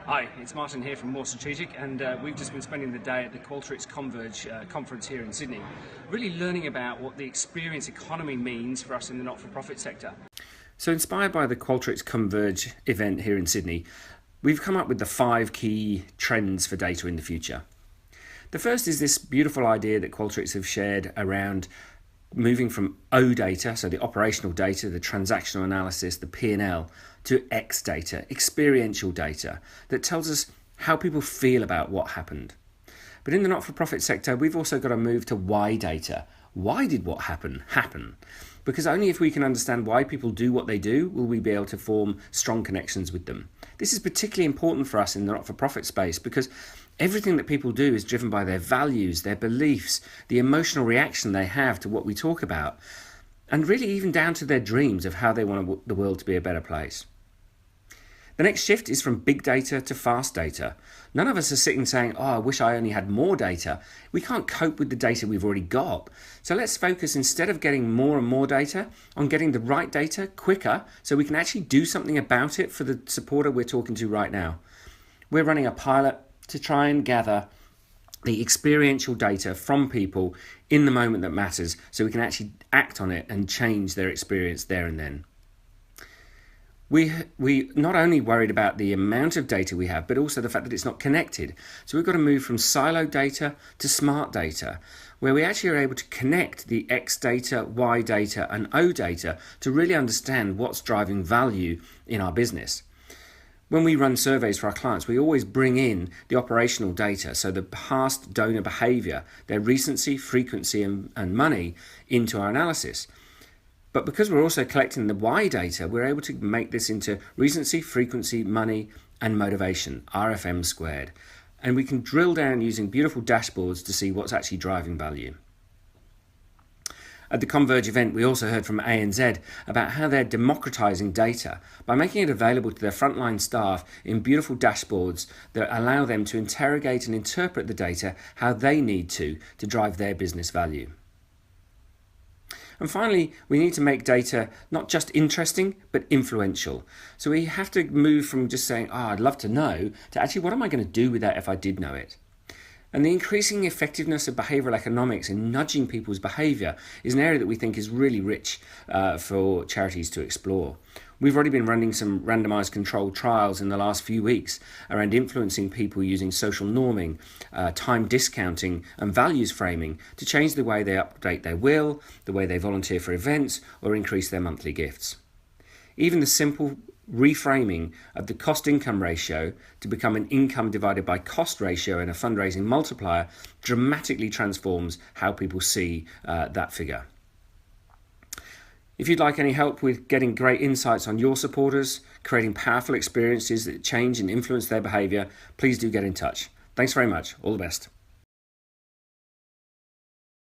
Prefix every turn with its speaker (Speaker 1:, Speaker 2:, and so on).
Speaker 1: Hi, it's Martin here from More Strategic, and we've just been spending the day at the Qualtrics Converge conference here in Sydney, really learning about what the experience economy means for us in the not-for-profit sector. So inspired by the Qualtrics Converge event here in Sydney, we've come up with the 5 key trends for data in the future. The first is this beautiful idea that Qualtrics have shared around moving from O data, so the operational data, the transactional analysis, the P&L, to X data, experiential data, that tells us how people feel about what happened. But in the not-for-profit sector, we've also got to move to Y data. Why did what happen? Because only if we can understand why people do what they do will we be able to form strong connections with them. This is particularly important for us in the not-for-profit space because everything that people do is driven by their values, their beliefs, the emotional reaction they have to what we talk about, and really even down to their dreams of how they want the world to be a better place. The next shift is from big data to fast data. None of us are sitting saying, I wish I only had more data. We can't cope with the data we've already got. So let's focus, instead of getting more and more data, on getting the right data quicker so we can actually do something about it for the supporter we're talking to right now. We're running a pilot to try and gather the experiential data from people in the moment that matters so we can actually act on it and change their experience there and then. We not only worried about the amount of data we have, but also the fact that it's not connected. So we've got to move from siloed data to smart data, where we actually are able to connect the X data, Y data, and O data to really understand what's driving value in our business. When we run surveys for our clients, we always bring in the operational data, so the past donor behavior, their recency, frequency, and money into our analysis. But because we're also collecting the Y data, we're able to make this into recency, frequency, money, and motivation, RFM squared. And we can drill down using beautiful dashboards to see what's actually driving value. At the Converge event, we also heard from ANZ about how they're democratizing data by making it available to their frontline staff in beautiful dashboards that allow them to interrogate and interpret the data how they need to drive their business value. And finally, we need to make data not just interesting, but influential. So we have to move from just saying, I'd love to know, to actually, what am I going to do with that if I did know it? And the increasing effectiveness of behavioural economics in nudging people's behaviour is an area that we think is really rich for charities to explore. We've already been running some randomised controlled trials in the last few weeks around influencing people using social norming, time discounting and values framing to change the way they update their will, the way they volunteer for events or increase their monthly gifts. Even the simple reframing of the cost-income ratio to become an income divided by cost ratio and a fundraising multiplier dramatically transforms how people see that figure. If you'd like any help with getting great insights on your supporters, creating powerful experiences that change and influence their behaviour, please do get in touch. Thanks very much. All the best.